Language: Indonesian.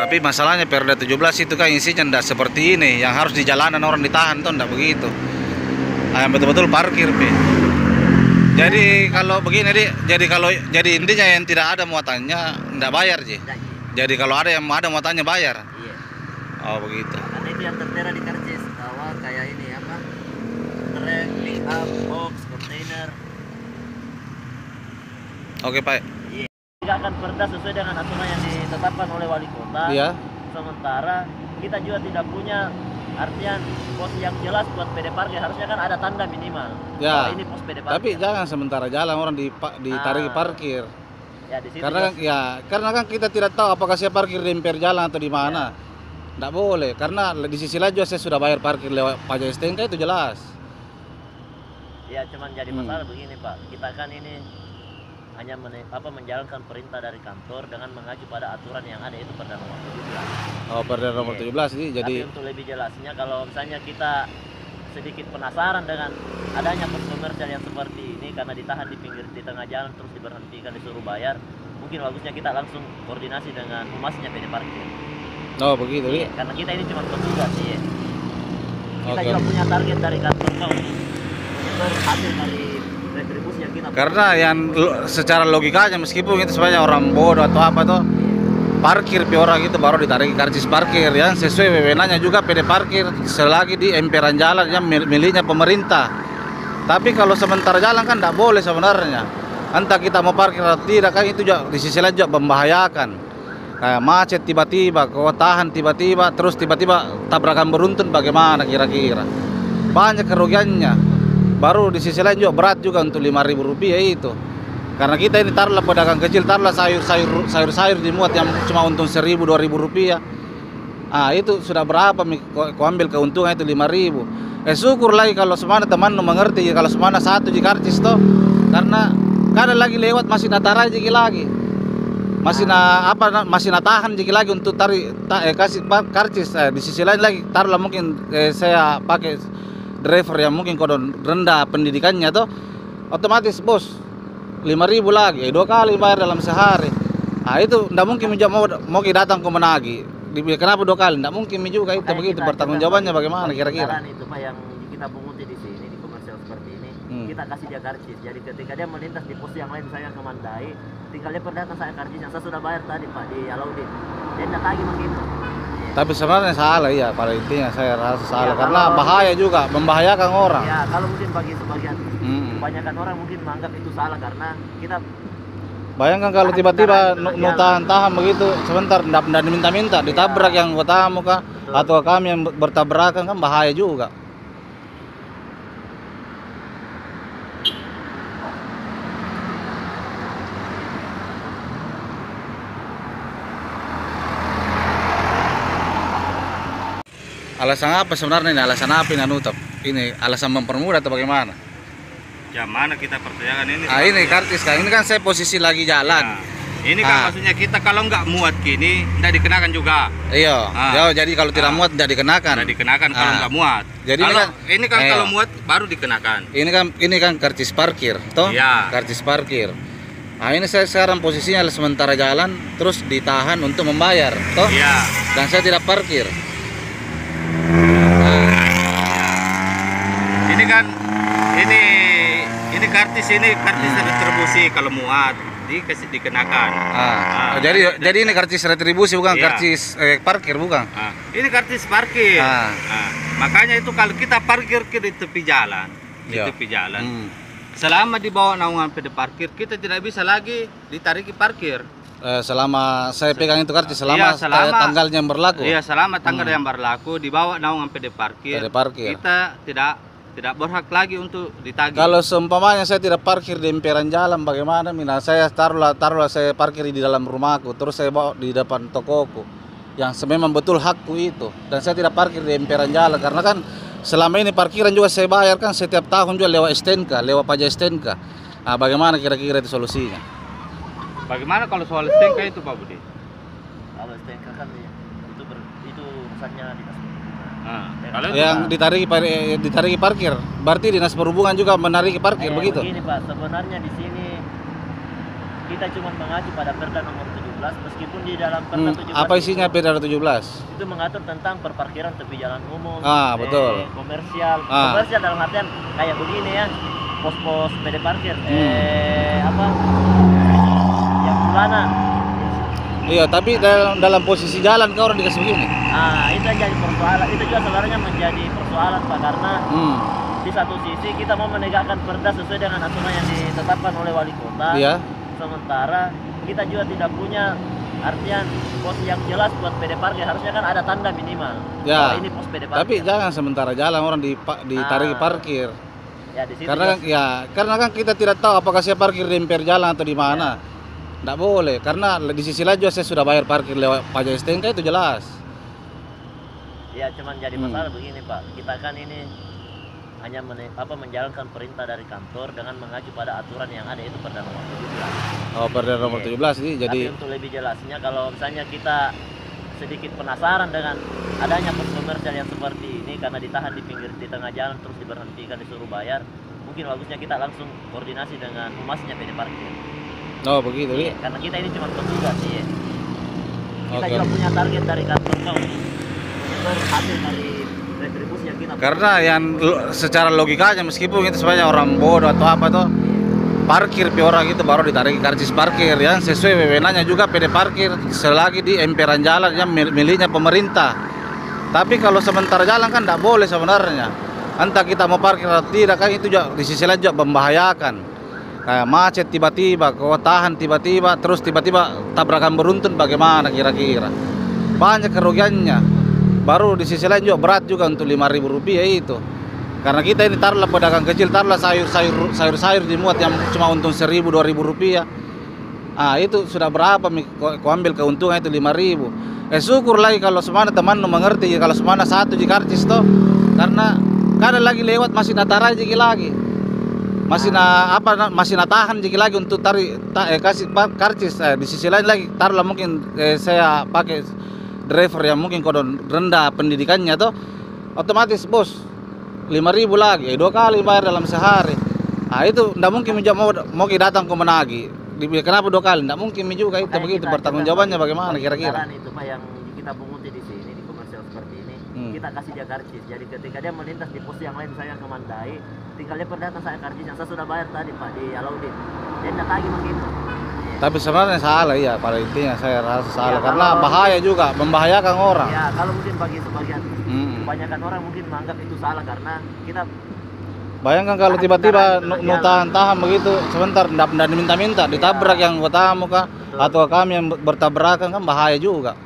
Tapi masalahnya Perda 17 itu kan isinya ndak seperti ini, yang harus di jalanan orang ditahan tuh ndak begitu. Yang betul-betul parkir, Pi. Jadi kalau begini, jadi intinya yang tidak ada muatannya ndak bayar, Ji. Jadi kalau ada yang ada muatannya bayar. Iya. Oh, begitu. Karena itu yang tertera di karcis bahwa kayak ini apa? Truk, pick up, box, kontainer. Oke, Pak. Iya. Tidak akan perda sesuai dengan aturan yang ditetapkan oleh wali kota. Iya. Sementara kita juga tidak punya artian pos yang jelas buat PD parkir. Harusnya kan ada tanda minimal. Ya. Oh, ini pos PD parkir. Tapi jangan sementara jalan orang ditarik parkir. Ya, di situ Karena karena kan kita tidak tahu apakah saya parkir di emper jalan atau di mana. Nggak boleh, karena di sisi lain juga saya sudah bayar parkir lewat pajak STNK itu jelas. ya cuman jadi masalah begini, Pak. Kita kan ini hanya menjalankan perintah dari kantor dengan mengacu pada aturan yang ada, itu Perda nomor 17. Oh, Perda nomor 17 ini jadi. Tapi untuk lebih jelasnya, kalau misalnya kita sedikit penasaran dengan adanya pos komersial yang seperti ini karena ditahan di pinggir di tengah jalan terus diberhentikan disuruh bayar, mungkin bagusnya kita langsung koordinasi dengan humasnya PD parkir. Oh, begitu ya. Karena kita ini cuma petugas ya. Kita Oke. juga punya target dari kantor untuk menyetor hasil dari retribusi yang kita. Karena yang secara logikanya meskipun itu sebenarnya orang bodoh atau apa tuh, parkir pi orang itu baru ditarik karcis parkir yang sesuai wewenangnya juga PD parkir selagi di emperan jalan yang miliknya pemerintah. Tapi kalau sementara jalan kan tidak boleh sebenarnya. Entah kita mau parkir atau tidak kan itu juga di sisi lain juga membahayakan. Kayak macet tiba-tiba, kau tahan tiba-tiba, terus tiba-tiba tabrakan beruntun, bagaimana kira-kira? Banyak kerugiannya. Baru di sisi lain juga berat juga untuk Rp5.000 itu. Karena kita ini taruhlah pedagang kecil, taruhlah sayur-sayur dimuat yang cuma untung Rp1.000-2.000. Ah, itu sudah berapa kau ambil keuntungan itu 5.000. Syukur lagi kalau semana teman mengerti, kalau semana satu di karcis toh. Karena kadang lagi lewat masih natarai jiki lagi. Masih tahan jiki lagi untuk kasih karcis. Di sisi lain lagi taruhlah mungkin saya pakai driver yang mungkin kodon rendah pendidikannya toh, otomatis bos 5.000 lagi, 2 kali bayar dalam sehari. Nah itu tidak mungkin mau datang ke menagi. Kenapa 2 kali? Tidak mungkin juga itu. Begitu bertanggung jawabannya bagaimana kira-kira? Itu Pak yang kita punguti di sini di komersial seperti ini, kita kasih dia karcis. Jadi ketika dia melintas di pos yang lain, saya ke Mandai, tinggal dia perdatang saya karcisnya. Saya sudah bayar tadi Pak di Alaudin. Dia tidak tagih begitu. Tapi sebenarnya salah ya, pada intinya saya rasa salah karena bahaya juga, membahayakan orang. Ya kalau mungkin bagi sebagian kebanyakan orang mungkin menganggap itu salah karena kita. Bayangkan kalau tiba-tiba tahan begitu sebentar, tidak diminta-minta, ditabrak yang tamu kah atau kami yang bertabrakan, kan bahaya juga. Alasan apa sebenarnya ini? Alasan apa ini nutup? Ini alasan mempermudah atau bagaimana? Ya mana kita percayakan ini? Ini kartis kan, ini kan saya posisi lagi jalan. Ya. Ini kan maksudnya kita kalau nggak muat gini, tidak dikenakan juga. Iya. Jadi kalau tidak muat tidak dikenakan. Tidak dikenakan kalau nggak muat. Jadi ini kan kalau muat baru dikenakan. Ini kan karcis parkir, toh? Iya. Karcis parkir. Nah ini saya sekarang posisinya sementara jalan, terus ditahan untuk membayar, toh? Iya. Dan saya tidak parkir. Ini kan ini kartis retribusi kalau muat dikenakan. Jadi ini karcis retribusi bukan karcis parkir bukan? Ini karcis parkir. Makanya itu kalau kita parkir di tepi jalan, selama di bawah naungan PD parkir kita tidak bisa lagi ditariki parkir. Selama saya pegang itu karcis selama tanggalnya yang berlaku. Iya, selama tanggal yang berlaku di bawah naungan PD parkir. Kita tidak berhak lagi untuk ditagih. Kalau seumpamanya saya tidak parkir di emperan jalan, bagaimana? Saya taruhlah saya parkir di dalam rumahku, terus saya bawa di depan tokoku, yang memang betul hakku itu, dan saya tidak parkir di emperan jalan karena kan selama ini parkiran juga saya bayar kan setiap tahun juga lewat STNK, lewat pajak STNK. Nah, bagaimana kira-kira itu solusinya? Bagaimana kalau soal STNK itu Pak Budi? Kalau STNK kan itu urusannya dinas. Kalau yang ditariki parkir, berarti dinas perhubungan juga menariki parkir begitu? Begini Pak, sebenarnya di sini kita cuma mengacu pada Perda nomor 17 17 meskipun di dalam Perda 17 Apa isinya Perda 17? itu mengatur tentang perparkiran tepi jalan umum, Betul. komersial. Komersial dalam artian kayak begini ya, pos-pos PD parkir, apa yang bulanan. Iya, tapi dalam posisi jalan kau orang dikasih begini. Itu yang jadi persoalan. Itu juga sebenarnya menjadi persoalan Pak, karena di satu sisi kita mau menegakkan perda sesuai dengan aturan yang ditetapkan oleh wali kota. Iya. Sementara kita juga tidak punya artian pos yang jelas buat PD parkir. Harusnya kan ada tanda minimal. Ya. Ini pos PD parkir. Tapi jangan sementara jalan orang ditarik parkir. Ya, di situ Karena kan kita tidak tahu apakah saya parkir di emper jalan atau di mana. Tidak boleh, karena di sisi lain juga saya sudah bayar parkir lewat pajak STNK, itu jelas. Ya, cuman jadi masalah begini Pak, kita kan ini hanya menjalankan perintah dari kantor dengan mengacu pada aturan yang ada, itu Perda nomor 17. Perda nomor 17 ini jadi. Tapi untuk lebih jelasnya, kalau misalnya kita sedikit penasaran dengan adanya pos komersial yang seperti ini karena ditahan di tengah jalan terus diberhentikan disuruh bayar, mungkin bagusnya kita langsung koordinasi dengan humasnya PD parkir. Begitu ya. Karena kita ini cuma petugas sih. Kita Oke. juga punya target dari kantor kau hasil dari retribusi yang kita. Karena yang secara logikanya meskipun itu sebenarnya orang bodoh atau apa tuh, parkir orang itu baru ditarik karcis parkir ya, sesuai wewenangnya juga PD parkir selagi di emperan jalan yang miliknya pemerintah. Tapi kalau sementara jalan kan tidak boleh sebenarnya. Entah kita mau parkir atau tidak kan, itu juga di sisi lain juga membahayakan. Kayak macet tiba-tiba, kau tahan tiba-tiba, terus tiba-tiba tabrakan beruntun, bagaimana kira-kira? Banyak kerugiannya. Baru di sisi lain juga berat juga untuk Rp5.000 itu. Karena kita ini taruhlah pedagang kecil, taruhlah sayur-sayur dimuat yang cuma untung Rp1.000, Rp2.000. Itu sudah berapa kau ambil keuntungan itu Rp5.000. Syukur lagi kalau semana teman mengerti, kalau semana satu di karcis toh. Karena kadang lagi lewat masih natarai jiki lagi. Masih tahan jiki lagi untuk kasih karcis. Di sisi lain lagi taruhlah mungkin saya pakai driver yang mungkin kodon rendah pendidikannya tuh, otomatis bos Rp5.000 lagi, 2 kali bayar dalam sehari. Itu ndak mungkin mau datang ke menagi. Kenapa 2 kali? Ndak mungkin juga itu. Begitu bertanggung jawabannya bagaimana kira-kira? Itu Pak yang kita punguti di sini di komersial seperti ini. Kita kasih dia karcis. Jadi ketika dia melintas di pos yang lain, saya ke Mandai, tinggal dia datang saya karcis yang saya sudah bayar tadi Pak di Alaudin. Dia ndak lagi begitu. Tapi sebenarnya salah ya, pada intinya saya rasa salah karena bahaya juga, membahayakan orang. Ya, kalau mungkin bagi sebagian kebanyakan orang mungkin menganggap itu salah karena kita bayangkan kalau tiba-tiba tahan begitu sebentar ndak diminta-minta ditabrak yang tamu kah atau kami yang bertabrakan, kan bahaya juga.